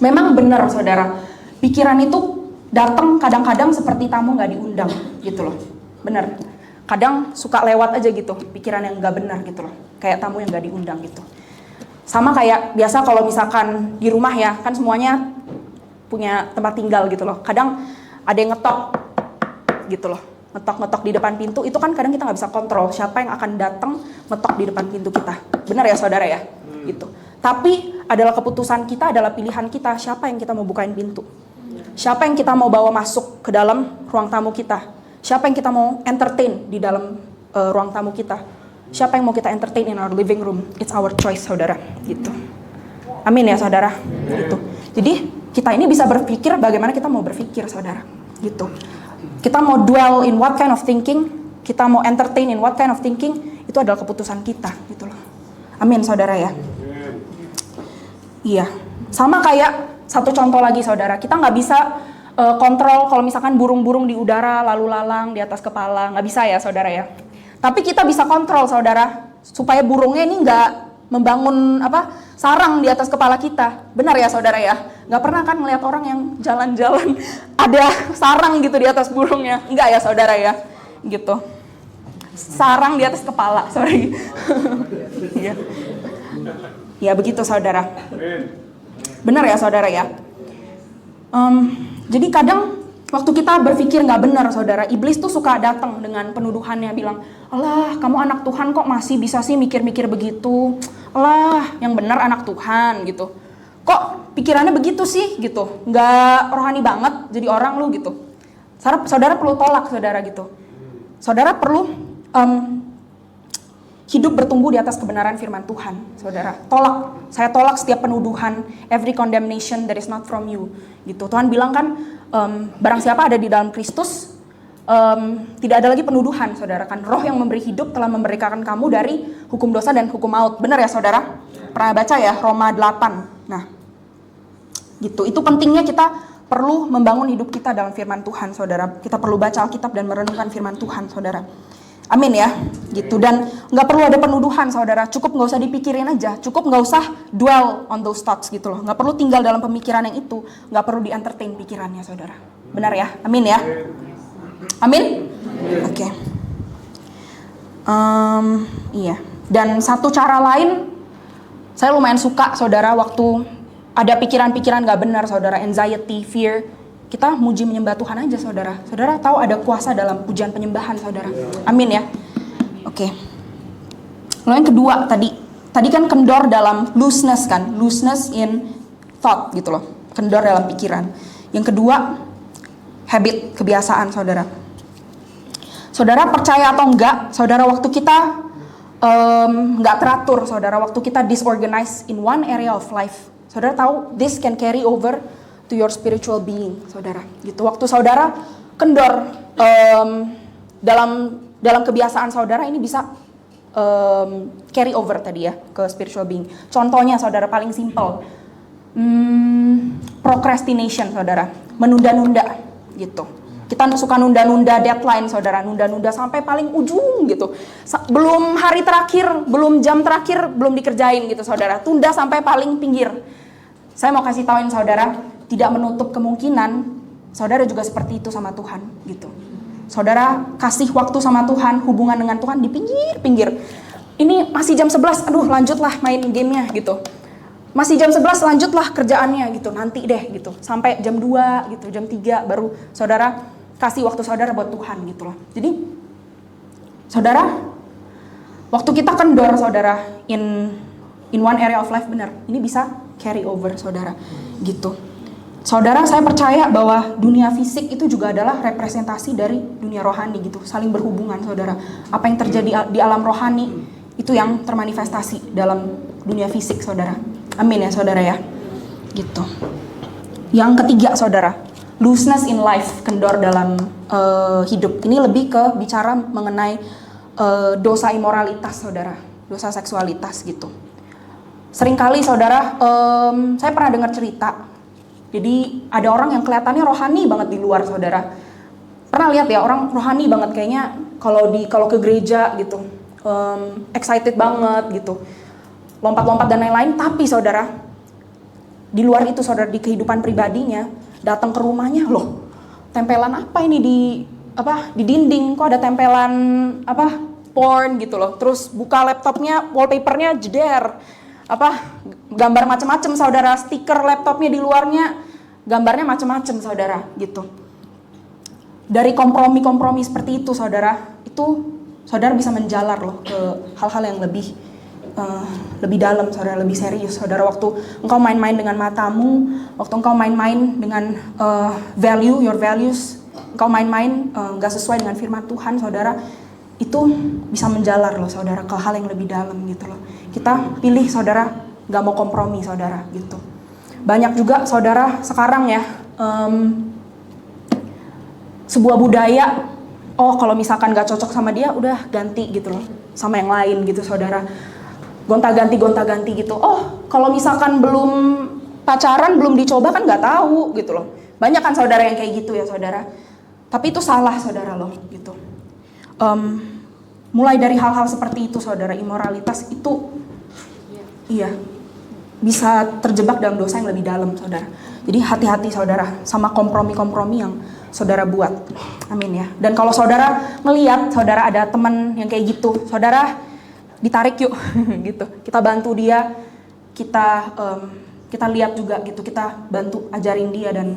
Memang benar, saudara. Pikiran itu datang kadang-kadang seperti tamu gak diundang, gitu loh. Benar. Kadang suka lewat aja gitu, pikiran yang gak benar, gitu loh. Kayak tamu yang gak diundang, gitu. Sama kayak biasa kalau misalkan di rumah ya, kan semuanya punya tempat tinggal, gitu loh. Kadang ada yang ngetok, gitu loh. Ngetok di depan pintu, itu kan kadang kita nggak bisa kontrol siapa yang akan datang ngetok di depan pintu kita. Benar ya, saudara ya? Gitu. Tapi adalah keputusan kita, adalah pilihan kita, siapa yang kita mau bukain pintu. Siapa yang kita mau bawa masuk ke dalam ruang tamu kita. Siapa yang kita mau entertain di dalam ruang tamu kita. Siapa yang mau kita entertain in our living room. It's our choice, saudara. Gitu. Amin ya, saudara. Gitu. Jadi kita ini bisa berpikir bagaimana kita mau berpikir, saudara. Gitu. Kita mau dwell in what kind of thinking, kita mau entertain in what kind of thinking, itu adalah keputusan kita, gitu loh. Amin, saudara ya. Iya. Sama kayak satu contoh lagi, saudara. Kita nggak bisa kontrol kalau misalkan burung-burung di udara lalu lalang di atas kepala, nggak bisa ya, saudara ya. Tapi kita bisa kontrol, saudara, supaya burungnya ini nggak membangun sarang di atas kepala kita. Benar ya saudara ya? Nggak pernah kan ngeliat orang yang jalan-jalan ada sarang gitu di atas burungnya? Enggak ya saudara ya? Gitu. Sarang di atas kepala, sorry. Ya. Ya begitu saudara. Benar ya saudara ya? Jadi kadang waktu kita berpikir nggak benar saudara, iblis tuh suka datang dengan penuduhannya, bilang, alah kamu anak Tuhan kok masih bisa sih mikir-mikir begitu, alah yang benar anak Tuhan gitu, kok pikirannya begitu sih gitu, nggak rohani banget jadi orang lu gitu. Saudara perlu tolak saudara gitu, saudara perlu hidup bertumbuh di atas kebenaran firman Tuhan, saudara. Saya tolak setiap penuduhan, every condemnation that is not from you. Gitu. Tuhan bilang kan, barang siapa ada di dalam Kristus, tidak ada lagi penuduhan, saudara. Kan roh yang memberi hidup telah memerdekakan kamu dari hukum dosa dan hukum maut. Benar ya, saudara? Pernah baca ya, Roma 8. Nah, gitu. Itu pentingnya kita perlu membangun hidup kita dalam firman Tuhan, saudara. Kita perlu baca Alkitab dan merenungkan firman Tuhan, saudara. Amin ya, gitu. Dan nggak perlu ada penuduhan saudara, cukup nggak usah dipikirin aja, cukup nggak usah dwell on those thoughts gitu loh, nggak perlu tinggal dalam pemikiran yang itu, nggak perlu di-entertain pikirannya saudara. Benar ya, amin ya, amin. Oke. Iya. Dan satu cara lain, saya lumayan suka saudara waktu ada pikiran-pikiran nggak benar saudara, anxiety, fear. Kita muji menyembah Tuhan aja saudara. Saudara tahu ada kuasa dalam pujian penyembahan saudara. Amin ya. Oke. Lalu yang kedua tadi kan kendor dalam looseness kan. Looseness in thought gitu loh. Kendor dalam pikiran. Yang kedua habit, kebiasaan saudara. Saudara percaya atau enggak, saudara waktu kita enggak teratur saudara. Waktu kita disorganized in one area of life. Saudara tahu this can carry over to your spiritual being, saudara. Gitu. Waktu saudara kendor dalam kebiasaan saudara, ini bisa carry over tadi ya ke spiritual being. Contohnya, saudara paling simple, procrastination, saudara, menunda-nunda, gitu. Kita suka nunda-nunda deadline, saudara, nunda-nunda sampai paling ujung, gitu. Belum hari terakhir, belum jam terakhir, belum dikerjain, gitu, saudara. Tunda sampai paling pinggir. Saya mau kasih tauin saudara, tidak menutup kemungkinan saudara juga seperti itu sama Tuhan gitu. Saudara kasih waktu sama Tuhan, hubungan dengan Tuhan di pinggir-pinggir. Ini masih jam 11, aduh lanjutlah main gamenya gitu. Masih jam 11 lanjutlah kerjaannya gitu, nanti deh gitu. Sampai jam 2 gitu, jam 3 baru saudara kasih waktu saudara buat Tuhan gitu loh. Jadi saudara, waktu kita kendor saudara in one area of life, benar, ini bisa carry over saudara gitu. Saudara, saya percaya bahwa dunia fisik itu juga adalah representasi dari dunia rohani gitu, saling berhubungan saudara. Apa yang terjadi di alam rohani itu yang termanifestasi dalam dunia fisik saudara. Amin ya saudara ya. Gitu. Yang ketiga saudara, looseness in life, kendor dalam hidup. Ini lebih ke bicara mengenai dosa imoralitas saudara, dosa seksualitas gitu. Seringkali saudara, saya pernah dengar cerita. Jadi ada orang yang kelihatannya rohani banget di luar saudara. Pernah lihat ya orang rohani banget kayaknya kalau ke gereja gitu, excited banget gitu, lompat-lompat dan lain-lain. Tapi saudara, di luar itu saudara, di kehidupan pribadinya, datang ke rumahnya, loh tempelan apa ini di dinding, kok ada tempelan porn gitu loh. Terus buka laptopnya, wallpapernya jeder. Gambar macam-macam saudara, stiker laptopnya di luarnya gambarnya macam-macam saudara gitu. Dari kompromi-kompromi seperti itu saudara, itu saudara bisa menjalar loh ke hal-hal yang lebih dalam saudara, lebih serius saudara. Waktu engkau main-main dengan matamu, waktu engkau main-main dengan your values, engkau main-main gak sesuai dengan firman Tuhan saudara, itu bisa menjalar loh saudara ke hal yang lebih dalam gitu loh. Kita pilih saudara gak mau kompromi saudara gitu. Banyak juga saudara sekarang ya sebuah budaya, kalau misalkan gak cocok sama dia udah ganti gitu loh sama yang lain gitu saudara. Gonta-ganti gitu. Kalau misalkan belum pacaran, belum dicoba kan gak tahu gitu loh. Banyak kan saudara yang kayak gitu ya saudara. Tapi itu salah saudara loh gitu. Mulai dari hal-hal seperti itu saudara, imoralitas itu iya bisa terjebak dalam dosa yang lebih dalam, saudara. Jadi hati-hati saudara sama kompromi-kompromi yang saudara buat. Amin ya. Dan kalau saudara ngeliat saudara ada teman yang kayak gitu, saudara ditarik yuk gitu. Kita bantu dia, kita lihat juga gitu, kita bantu ajarin dia dan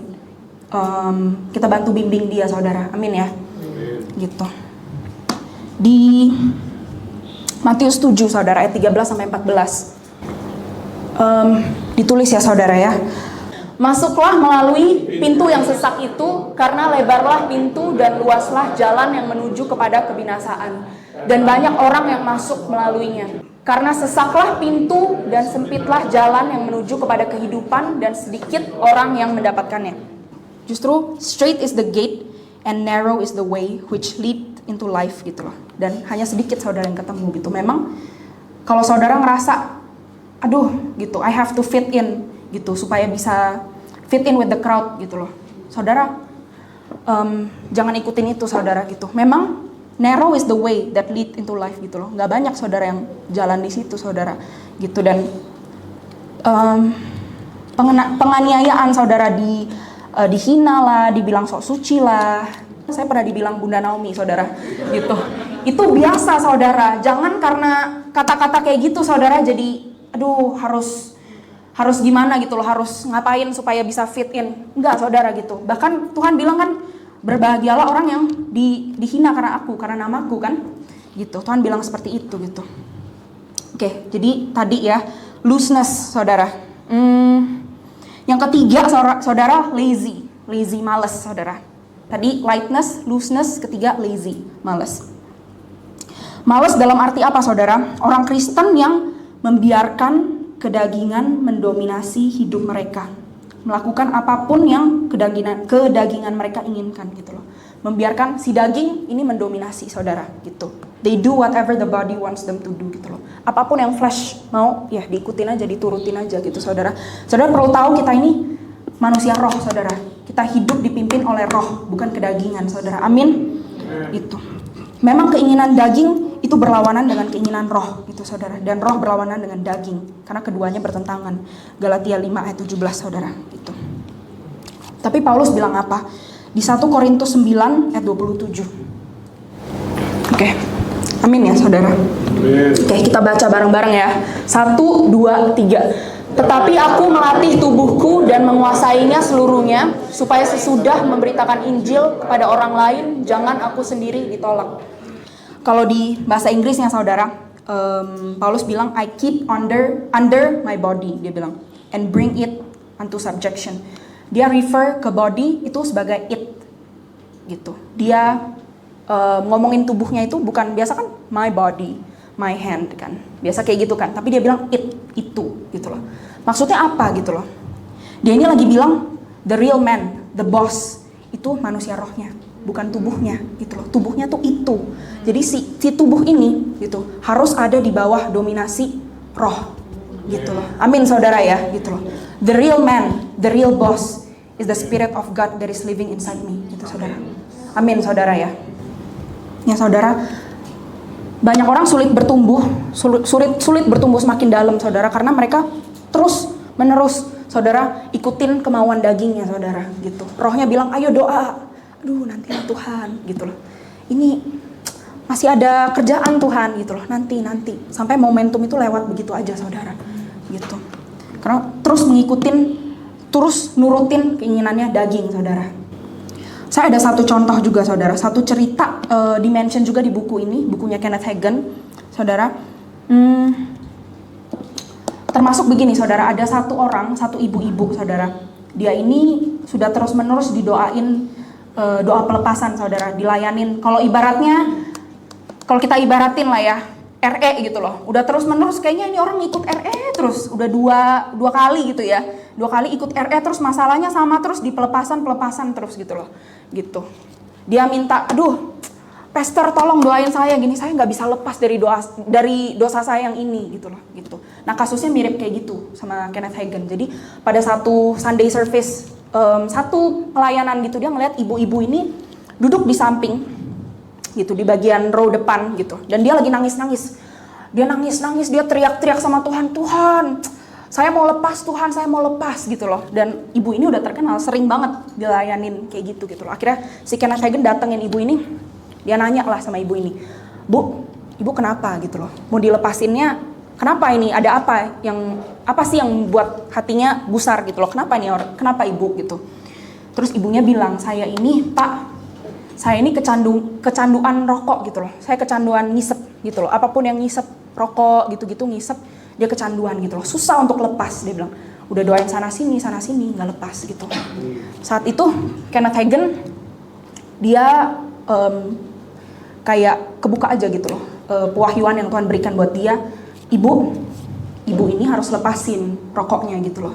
kita bantu bimbing dia saudara. Amin ya. Gitu. Di Matius 7 saudara ayat 13 sampai 14. Ditulis ya saudara ya. Masuklah melalui pintu yang sesak itu, karena lebarlah pintu dan luaslah jalan yang menuju kepada kebinasaan, dan banyak orang yang masuk melaluinya. Karena sesaklah pintu dan sempitlah jalan yang menuju kepada kehidupan, dan sedikit orang yang mendapatkannya. Justru straight is the gate and narrow is the way which lead into life gitu loh. Dan hanya sedikit saudara yang ketemu gitu. Memang kalau saudara ngerasa aduh gitu, I have to fit in gitu supaya bisa fit in with the crowd gitu loh. Saudara jangan ikutin itu saudara gitu. Memang narrow is the way that lead into life gitu loh. Gak banyak saudara yang jalan di situ saudara gitu. Dan penganiayaan saudara dihina lah, dibilang sok suci lah. Saya pernah dibilang Bunda Naomi saudara gitu. Itu biasa saudara. Jangan karena kata-kata kayak gitu saudara jadi aduh harus gimana gitu loh, harus ngapain supaya bisa fit in. Enggak saudara gitu. Bahkan Tuhan bilang kan, berbahagialah orang yang dihina karena aku, karena namaku kan gitu. Tuhan bilang seperti itu gitu. Oke, jadi tadi ya looseness saudara. Yang ketiga saudara lazy malas saudara. Tadi lightness, looseness, ketiga lazy, malas. Malas dalam arti apa saudara? Orang Kristen yang membiarkan kedagingan mendominasi hidup mereka, melakukan apapun yang kedagingan mereka inginkan gitu loh. Membiarkan si daging ini mendominasi saudara gitu. They do whatever the body wants them to do gitu loh. Apapun yang flesh mau ya diikutin aja, diturutin aja gitu saudara. Saudara perlu tahu kita ini manusia roh saudara. Kita hidup dipimpin oleh roh, bukan kedagingan saudara. Amin. Itu. Memang keinginan daging itu berlawanan dengan keinginan roh gitu saudara. Dan roh berlawanan dengan daging karena keduanya bertentangan. Galatia 5 ayat 17 saudara gitu. Tapi Paulus bilang apa? Di 1 Korintus 9 ayat 27. Oke. Amin ya saudara. Oke, kita baca bareng-bareng ya. 1, 2, 3. Tetapi aku melatih tubuhku dan menguasainya seluruhnya, supaya sesudah memberitakan Injil kepada orang lain, jangan aku sendiri ditolak. Kalau di bahasa Inggrisnya saudara, Paulus bilang, I keep under my body, dia bilang, and bring it unto subjection. Dia refer ke body itu sebagai it, gitu. Dia ngomongin tubuhnya itu bukan biasa kan my body, my hand kan, biasa kayak gitu kan. Tapi dia bilang itu, gitu loh. Maksudnya apa gitu loh? Dia ini lagi bilang the real man, the boss itu manusia rohnya, bukan tubuhnya gitu loh. Tubuhnya tuh itu. Jadi si tubuh ini gitu harus ada di bawah dominasi roh gitu loh. Amin saudara ya gitu loh. The real man, the real boss is the spirit of God that is living inside me gitu saudara. Amin saudara ya. Ya saudara, banyak orang sulit bertumbuh semakin dalam saudara karena mereka terus menerus saudara ikutin kemauan dagingnya saudara gitu. Rohnya bilang ayo doa, aduh nanti Tuhan gitu loh. Ini masih ada kerjaan Tuhan gitu loh, nanti sampai momentum itu lewat begitu aja saudara gitu. Karena terus nurutin keinginannya daging saudara. Saya ada satu contoh juga saudara, satu cerita dimention juga di buku ini, bukunya Kenneth Hagin saudara. Termasuk begini saudara, ada satu ibu-ibu saudara. Dia ini sudah terus-menerus didoain doa pelepasan saudara, dilayanin. Kalau kita ibaratin lah ya, RE gitu loh. Udah terus-menerus kayaknya ini orang ikut RE terus. Udah dua kali gitu ya. 2 kali ikut RE terus masalahnya sama terus di pelepasan terus gitu loh. Gitu. Dia minta, aduh Pastor tolong doain saya gini, saya nggak bisa lepas dari dosa saya yang ini gitu loh gitu. Nah kasusnya mirip kayak gitu sama Kenneth Hagin. Jadi pada satu Sunday service, satu pelayanan gitu, dia ngeliat ibu-ibu ini duduk di samping gitu, di bagian row depan gitu. Dan dia lagi nangis-nangis. Dia nangis-nangis, dia teriak-teriak sama Tuhan, Tuhan saya mau lepas Tuhan, saya mau lepas gitu loh. Dan ibu ini udah terkenal, sering banget dilayanin kayak gitu loh. Akhirnya si Kenneth Hagin datengin ibu ini, dia nanya lah sama ibu ini, Bu, ibu kenapa gitu loh, mau dilepasinnya kenapa ini, ada apa sih yang buat hatinya gusar gitu loh, kenapa kenapa ibu gitu. Terus ibunya bilang, saya ini Pak, saya ini kecanduan rokok gitu loh, saya kecanduan ngisep gitu loh, apapun yang ngisep, rokok gitu-gitu ngisep, dia kecanduan gitu loh, susah untuk lepas. Dia bilang, udah doain sana sini nggak lepas gitu. Saat itu Kenneth Hagin dia kayak kebuka aja gitu loh, pewahyuan yang Tuhan berikan buat dia, ibu ini harus lepasin rokoknya gitu loh.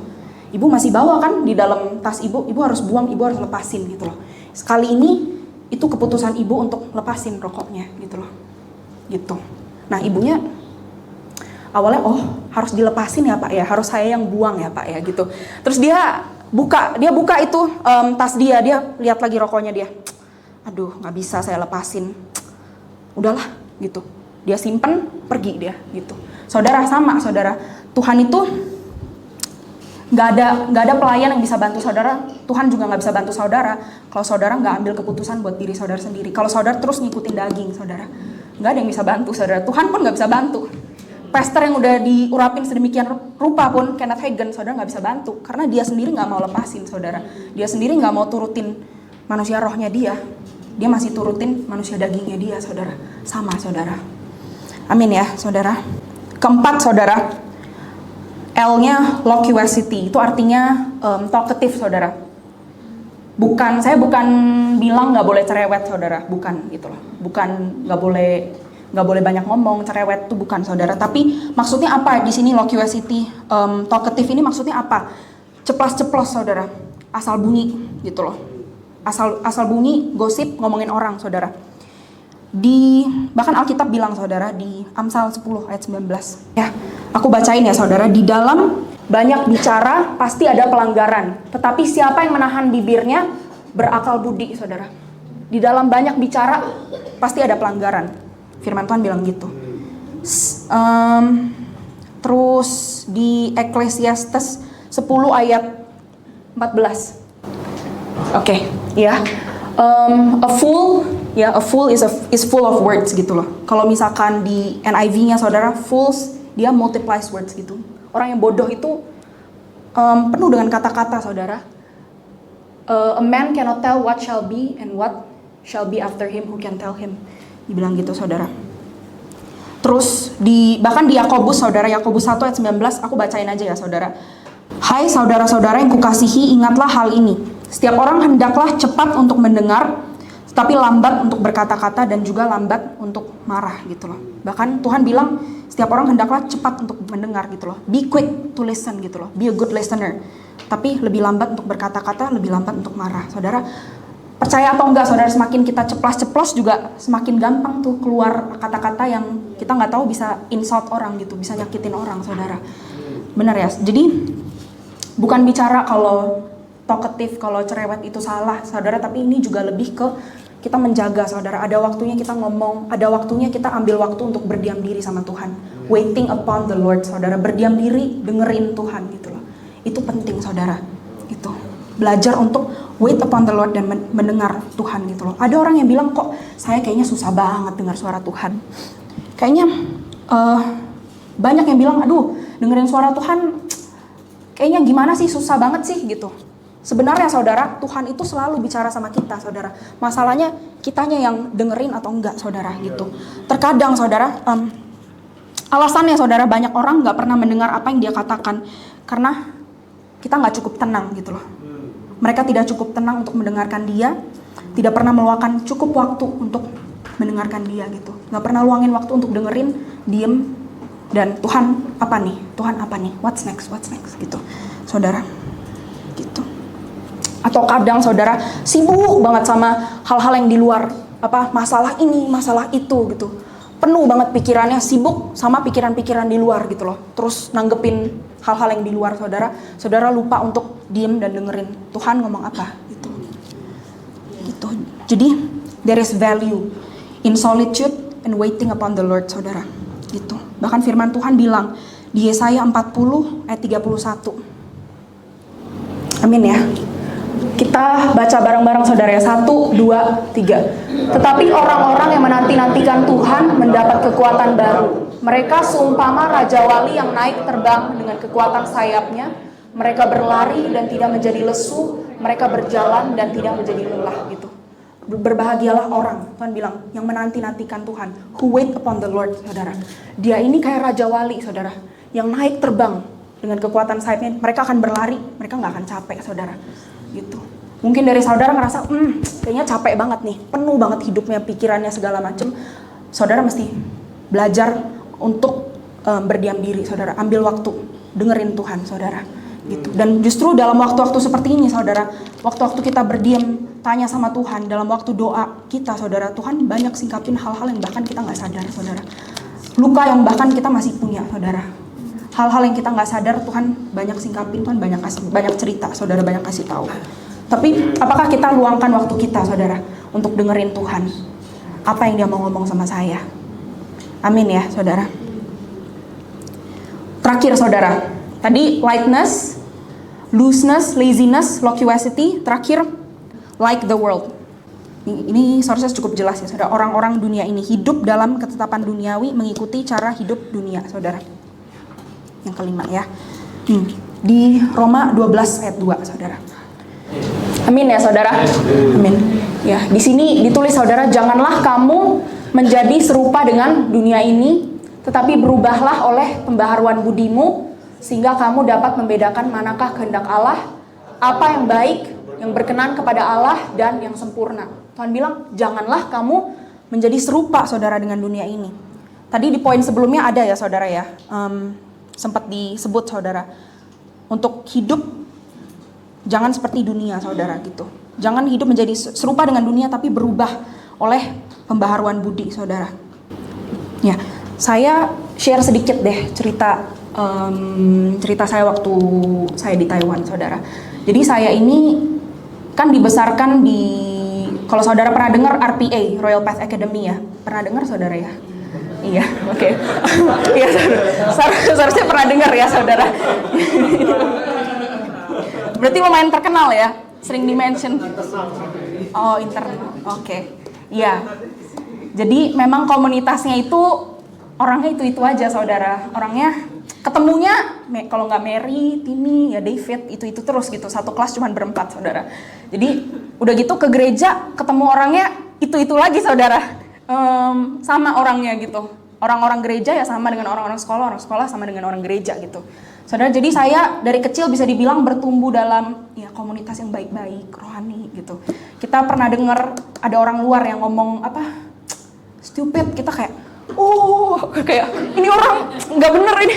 Ibu masih bawa kan di dalam tas ibu harus buang, ibu harus lepasin gitu loh. Sekali ini itu keputusan ibu untuk lepasin rokoknya gitu loh. Gitu. Nah, ibunya awalnya harus dilepasin ya Pak ya, harus saya yang buang ya Pak ya gitu. Terus dia buka itu tas dia lihat lagi rokoknya dia. Aduh, nggak bisa saya lepasin. Udahlah gitu. Dia simpen, pergi dia gitu. Saudara, Tuhan itu nggak ada pelayan yang bisa bantu saudara. Tuhan juga nggak bisa bantu saudara kalau saudara nggak ambil keputusan buat diri saudara sendiri. Kalau saudara terus ngikutin daging saudara, nggak ada yang bisa bantu saudara. Tuhan pun nggak bisa bantu. Pastor yang udah diurapin sedemikian rupa pun, Kenneth Hagin, saudara nggak bisa bantu karena dia sendiri nggak mau lepasin saudara. Dia sendiri nggak mau turutin manusia rohnya dia masih turutin manusia dagingnya dia saudara. Sama saudara. Amin ya saudara. Keempat saudara, L-nya loquacity, itu artinya talkative saudara. Saya bukan bilang nggak boleh cerewet saudara, bukan gitu loh. Bukan nggak boleh banyak ngomong, cerewet itu bukan saudara. Tapi maksudnya apa di sini loquacity, talkative ini maksudnya apa? Ceplas-ceplos saudara, asal bunyi gitu loh. Asal bunyi, gosip, ngomongin orang saudara. Bahkan Alkitab bilang saudara di Amsal 10 ayat 19 ya, aku bacain ya saudara, di dalam banyak bicara pasti ada pelanggaran, tetapi siapa yang menahan bibirnya berakal budi saudara. Di dalam banyak bicara pasti ada pelanggaran, firman Tuhan bilang gitu. Terus di Ecclesiastes 10 ayat 14 oke, ya. A fool is full of words gitu loh. Kalau misalkan di NIV-nya saudara, fools dia multiplies words gitu. Orang yang bodoh itu penuh dengan kata-kata saudara. A man cannot tell what shall be and what shall be after him who can tell him. Dibilang gitu saudara. Terus bahkan di Yakobus saudara, Yakobus 1 ayat 19, aku bacain aja ya saudara. Hai saudara-saudara yang kukasihi, ingatlah hal ini. Setiap orang hendaklah cepat untuk mendengar, tapi lambat untuk berkata-kata dan juga lambat untuk marah gitu loh. Bahkan Tuhan bilang setiap orang hendaklah cepat untuk mendengar gitu loh. Be quick to listen gitu loh. Be a good listener. Tapi lebih lambat untuk berkata-kata, lebih lambat untuk marah. Saudara, percaya atau enggak saudara, semakin kita ceplas-ceplos juga semakin gampang tuh keluar kata-kata yang kita nggak tahu bisa insult orang gitu, bisa nyakitin orang saudara. Benar ya? Jadi bukan bicara kalau talkative, kalau cerewet itu salah saudara, tapi ini juga lebih ke kita menjaga saudara. Ada waktunya kita ngomong, ada waktunya kita ambil waktu untuk berdiam diri sama Tuhan. Waiting upon the Lord saudara, berdiam diri, dengerin Tuhan gitu loh. Itu penting saudara. Itu belajar untuk wait upon the Lord dan mendengar Tuhan gitu loh. Ada orang yang bilang, kok saya kayaknya susah banget dengar suara Tuhan. Kayaknya banyak yang bilang, aduh dengerin suara Tuhan kayaknya gimana sih, susah banget sih gitu. Sebenarnya saudara, Tuhan itu selalu bicara sama kita saudara. Masalahnya kitanya yang dengerin atau enggak saudara gitu. Terkadang saudara, alasannya saudara, banyak orang gak pernah mendengar apa yang dia katakan karena kita gak cukup tenang gitu loh. Mereka tidak cukup tenang untuk mendengarkan dia, tidak pernah meluangkan cukup waktu untuk mendengarkan dia gitu. Gak pernah luangin waktu untuk dengerin, diem, dan Tuhan apa nih what's next gitu saudara gitu. Atau kadang saudara sibuk banget sama hal-hal yang di luar, masalah ini, masalah itu gitu. Penuh banget pikirannya, sibuk sama pikiran-pikiran di luar gitu loh. Terus nanggepin hal-hal yang di luar saudara. Saudara lupa untuk diem dan dengerin Tuhan ngomong apa gitu. Gitu. Jadi there is value in solitude and waiting upon the Lord saudara. Gitu. Bahkan firman Tuhan bilang di Yesaya 40 ayat 31. Amin ya. Kita baca bareng-bareng saudara ya. 1, 2, 3. Tetapi orang-orang yang menanti-nantikan Tuhan mendapat kekuatan baru. Mereka seumpama Raja Wali yang naik terbang dengan kekuatan sayapnya. Mereka berlari dan tidak menjadi lesu. Mereka berjalan dan tidak menjadi lelah gitu. Berbahagialah orang, Tuhan bilang, yang menanti-nantikan Tuhan. Who wait upon the Lord, saudara. Dia ini kayak Raja Wali, saudara. Yang naik terbang dengan kekuatan sayapnya. Mereka akan berlari, mereka gak akan capek, saudara. Gitu. Mungkin dari saudara ngerasa, kayaknya capek banget nih, penuh banget hidupnya, pikirannya segala macem. Saudara mesti belajar untuk berdiam diri, saudara. Ambil waktu, dengerin Tuhan, saudara. Gitu. Dan justru dalam waktu-waktu seperti ini, saudara, waktu-waktu kita berdiam, tanya sama Tuhan, dalam waktu doa kita, saudara, Tuhan banyak singkapin hal-hal yang bahkan kita nggak sadar, saudara. Luka yang bahkan kita masih punya, saudara. Hal-hal yang kita nggak sadar, Tuhan banyak singkapin, Tuhan banyak cerita, saudara, banyak kasih tahu. Tapi apakah kita luangkan waktu kita, saudara, untuk dengerin Tuhan? Apa yang dia mau ngomong sama saya? Amin ya, saudara. Terakhir, saudara. Tadi lightness, looseness, laziness, loquacity. Terakhir, like the world. Ini sources cukup jelas ya, saudara. Orang-orang dunia ini hidup dalam ketetapan duniawi, mengikuti cara hidup dunia, saudara. Yang kelima ya. Di Roma 12 ayat 2, saudara. Amin ya, saudara. Amin. Ya, di sini ditulis, saudara, janganlah kamu menjadi serupa dengan dunia ini, tetapi berubahlah oleh pembaharuan budimu, sehingga kamu dapat membedakan manakah kehendak Allah, apa yang baik, yang berkenan kepada Allah, dan yang sempurna. Tuhan bilang, janganlah kamu menjadi serupa, saudara, dengan dunia ini. Tadi di poin sebelumnya ada ya, saudara ya, sempat disebut, saudara, untuk hidup jangan seperti dunia, saudara, gitu. Jangan hidup menjadi serupa dengan dunia, tapi berubah oleh pembaharuan budi, saudara. Ya, saya share sedikit deh cerita saya waktu saya di Taiwan, saudara. Jadi saya ini kan dibesarkan di, kalau saudara pernah dengar RPA, Royal Path Academy ya, pernah dengar, saudara ya? Iya, oke. Iya, seharusnya pernah dengar ya, saudara. Berarti lumayan terkenal ya, sering di-mention. Oh, internal. Oke. Iya. Jadi memang komunitasnya itu orangnya itu aja, saudara. Orangnya ketemunya kalau nggak Mary, Tini, ya David, itu terus gitu. Satu kelas cuman berempat, saudara. Jadi udah gitu ke gereja ketemu orangnya itu lagi, saudara. Sama orangnya gitu. Orang-orang gereja ya sama dengan orang sekolah sama dengan orang gereja gitu. Saudara, jadi saya dari kecil bisa dibilang bertumbuh dalam ya komunitas yang baik-baik, rohani gitu. Kita pernah dengar ada orang luar yang ngomong apa? Stupid, kita kayak kayak ini orang nggak bener ini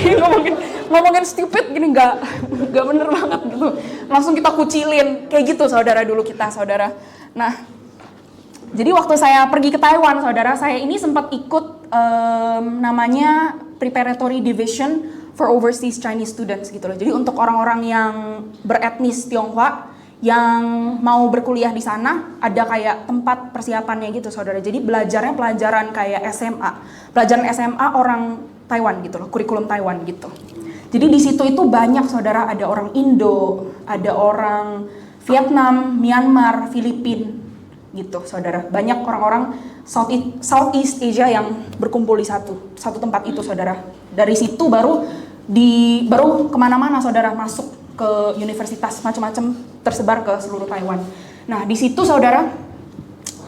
ngomongin stupid gini nggak bener banget gitu. Langsung kita kucilin kayak gitu, saudara, dulu kita, saudara. Nah, jadi waktu saya pergi ke Taiwan, saudara, saya ini sempat ikut namanya Preparatory Division for Overseas Chinese Students gitu loh. Jadi untuk orang-orang yang beretnis Tionghoa yang mau berkuliah di sana, ada kayak tempat persiapannya gitu, saudara. Jadi belajarnya pelajaran kayak SMA, pelajaran SMA orang Taiwan gitu loh, kurikulum Taiwan gitu. Jadi di situ itu banyak, saudara, ada orang Indo, ada orang Vietnam, Myanmar, Filipina gitu, saudara. Banyak orang-orang Southeast Asia yang berkumpul di satu tempat itu, saudara. Dari situ baru kemana-mana, saudara, masuk ke universitas macam-macam tersebar ke seluruh Taiwan. Nah, di situ, saudara,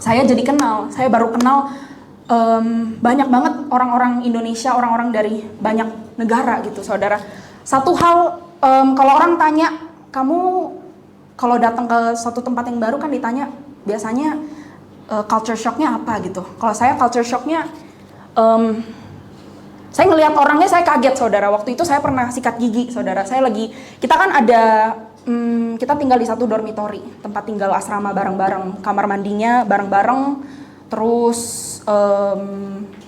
saya baru kenal banyak banget orang-orang Indonesia, orang-orang dari banyak negara gitu, saudara. Satu hal, kalau orang tanya, kamu kalau datang ke suatu tempat yang baru kan ditanya biasanya culture shock-nya apa gitu. Kalau saya culture shock-nya, saya ngelihat orangnya saya kaget, saudara. Waktu itu saya pernah sikat gigi, saudara. Kita kan ada, kita tinggal di satu dormitory, tempat tinggal asrama bareng-bareng, kamar mandinya bareng-bareng, terus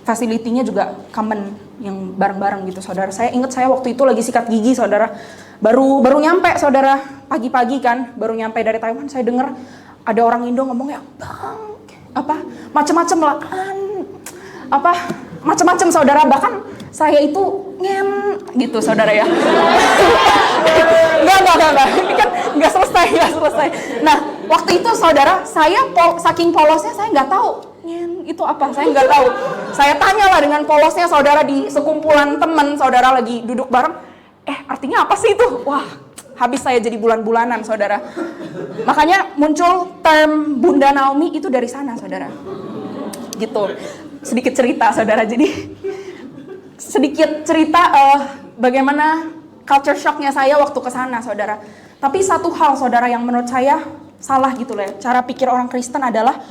facility-nya juga common yang bareng-bareng gitu, saudara. Saya ingat saya waktu itu lagi sikat gigi, saudara. Baru nyampe, saudara, pagi-pagi kan, baru nyampe dari Taiwan. Saya dengar ada orang Indo ngomongnya, bang, macam-macam lah, macam-macam saudara, bahkan saya itu gitu saudara ya. Enggak. Ini kan enggak selesai. Nah, waktu itu saudara, saya saking polosnya saya nggak tahu itu apa, saya nggak tahu. Saya tanyalah dengan polosnya saudara di sekumpulan teman saudara lagi duduk bareng. Artinya apa sih itu? Wah, habis saya jadi bulan-bulanan saudara. Makanya muncul term Bunda Naomi itu dari sana saudara. Gitu. Sedikit cerita saudara, jadi sedikit cerita bagaimana culture shocknya saya waktu ke sana saudara. Tapi satu hal saudara yang menurut saya salah gitu loh ya, cara pikir orang Kristen adalah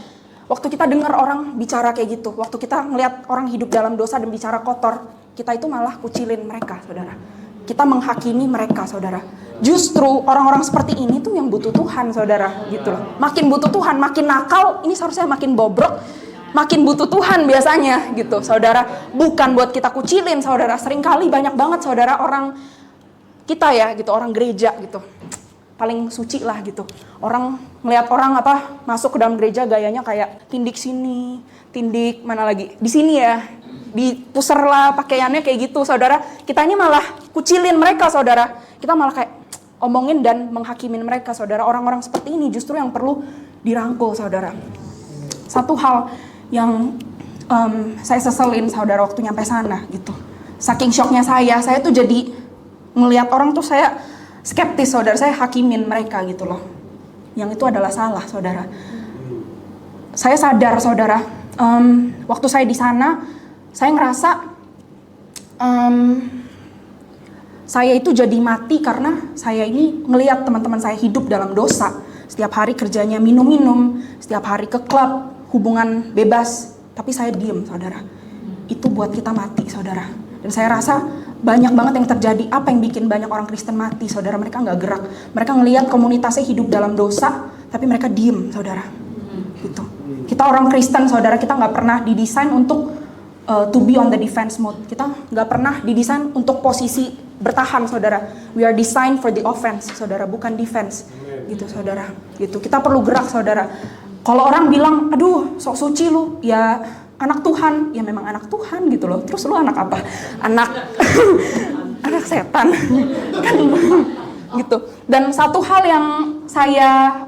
waktu kita dengar orang bicara kayak gitu, waktu kita ngelihat orang hidup dalam dosa dan bicara kotor, kita itu malah kucilin mereka saudara. Kita menghakimi mereka saudara. Justru orang-orang seperti ini tuh yang butuh Tuhan saudara gitu loh. Makin butuh Tuhan, makin nakal, ini seharusnya makin bobrok, makin butuh Tuhan biasanya gitu saudara. Bukan buat kita kucilin saudara. Seringkali banyak banget saudara orang kita ya gitu, orang gereja gitu, paling suci lah gitu. Orang ngelihat orang masuk ke dalam gereja gayanya kayak tindik sini, tindik mana lagi, di sini ya, dipuser lah pakaiannya kayak gitu saudara. Kita ini malah kucilin mereka saudara. Kita malah kayak omongin dan menghakimin mereka saudara. Orang-orang seperti ini justru yang perlu dirangkul saudara. Satu hal yang saya seselin saudara waktu nyampe sana gitu. Saking shocknya saya tuh jadi ngelihat orang tuh saya skeptis saudara, saya hakimin mereka gitu loh. Yang itu adalah salah saudara. Saya sadar saudara, waktu saya di sana, saya ngerasa saya itu jadi mati karena saya ini ngelihat teman-teman saya hidup dalam dosa. Setiap hari kerjanya minum-minum, setiap hari ke klub, hubungan bebas, tapi saya diem saudara. Itu buat kita mati saudara. Dan saya rasa banyak banget yang terjadi. Apa yang bikin banyak orang Kristen mati saudara? Mereka nggak gerak. Mereka ngelihat komunitasnya hidup dalam dosa, tapi mereka diem saudara. Gitu. Kita orang Kristen saudara, kita nggak pernah didesain untuk to be on the defense mode. Kita nggak pernah didesain untuk posisi bertahan saudara. We are designed for the offense saudara, bukan defense. Gitu saudara. Gitu. Kita perlu gerak saudara. Kalau orang bilang, aduh sok suci lu, ya anak Tuhan, ya memang anak Tuhan gitu loh. Terus lu anak apa? Anak setan kan gitu. Dan satu hal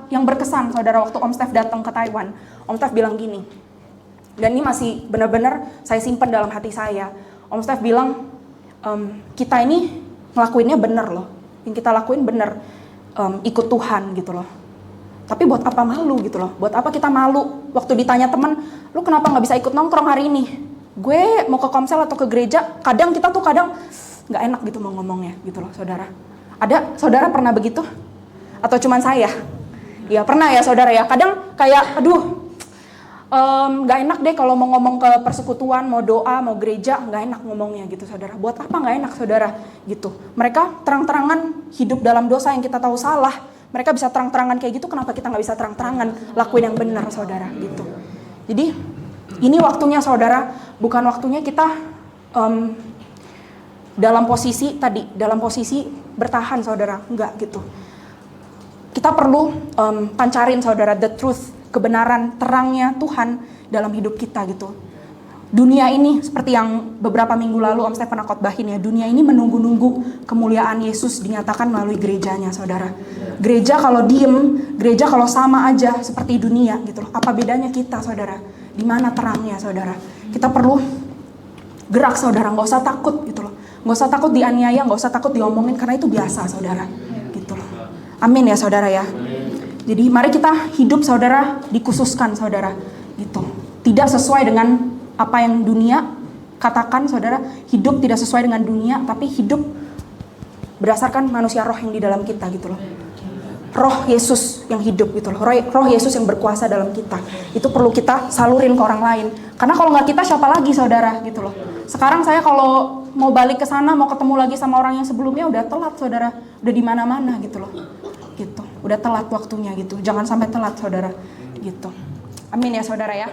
yang berkesan saudara, waktu Om Steph datang ke Taiwan, Om Steph bilang gini, dan ini masih benar-benar saya simpan dalam hati saya. Om Steph bilang, kita ini ngelakuinnya bener loh, yang kita lakuin bener, ikut Tuhan gitu loh. Tapi buat apa malu gitu loh? Buat apa kita malu waktu ditanya teman, lu kenapa nggak bisa ikut nongkrong hari ini? Gue mau ke komsel atau ke gereja, kita tuh kadang nggak enak gitu mau ngomongnya gitu loh saudara. Ada saudara pernah begitu? Atau cuman saya? Ya pernah ya saudara ya. Kadang kayak aduh nggak enak deh kalau mau ngomong ke persekutuan, mau doa, mau gereja, nggak enak ngomongnya gitu saudara. Buat apa nggak enak saudara gitu? Mereka terang-terangan hidup dalam dosa yang kita tahu salah. Mereka bisa terang-terangan kayak gitu, kenapa kita nggak bisa terang-terangan lakuin yang benar saudara gitu. Jadi ini waktunya saudara, bukan waktunya kita dalam posisi bertahan saudara, enggak gitu. Kita perlu pancarin saudara the truth, kebenaran, terangnya Tuhan dalam hidup kita gitu. Dunia ini seperti yang beberapa minggu lalu Om Steph pernah khotbahin ya, dunia ini menunggu-nunggu kemuliaan Yesus dinyatakan melalui gerejanya saudara. Gereja kalau diem, gereja kalau sama aja seperti dunia gitu loh. Apa bedanya kita saudara? Di mana terangnya saudara? Kita perlu gerak saudara, nggak usah takut gitu loh. Nggak usah takut dianiaya, nggak usah takut diomongin karena itu biasa saudara gitu loh. Amin ya saudara ya. Jadi mari kita hidup saudara dikhususkan saudara gitu. Tidak sesuai dengan apa yang dunia katakan saudara, hidup tidak sesuai dengan dunia, tapi hidup berdasarkan manusia roh yang di dalam kita gitu loh. Roh Yesus yang hidup gitu loh, roh Yesus yang berkuasa dalam kita. Itu perlu kita salurin ke orang lain. Karena kalau nggak kita siapa lagi saudara gitu loh. Sekarang saya kalau mau balik ke sana, mau ketemu lagi sama orang yang sebelumnya udah telat saudara, udah di mana-mana gitu loh. Gitu, udah telat waktunya gitu. Jangan sampai telat saudara gitu. Amin ya saudara ya.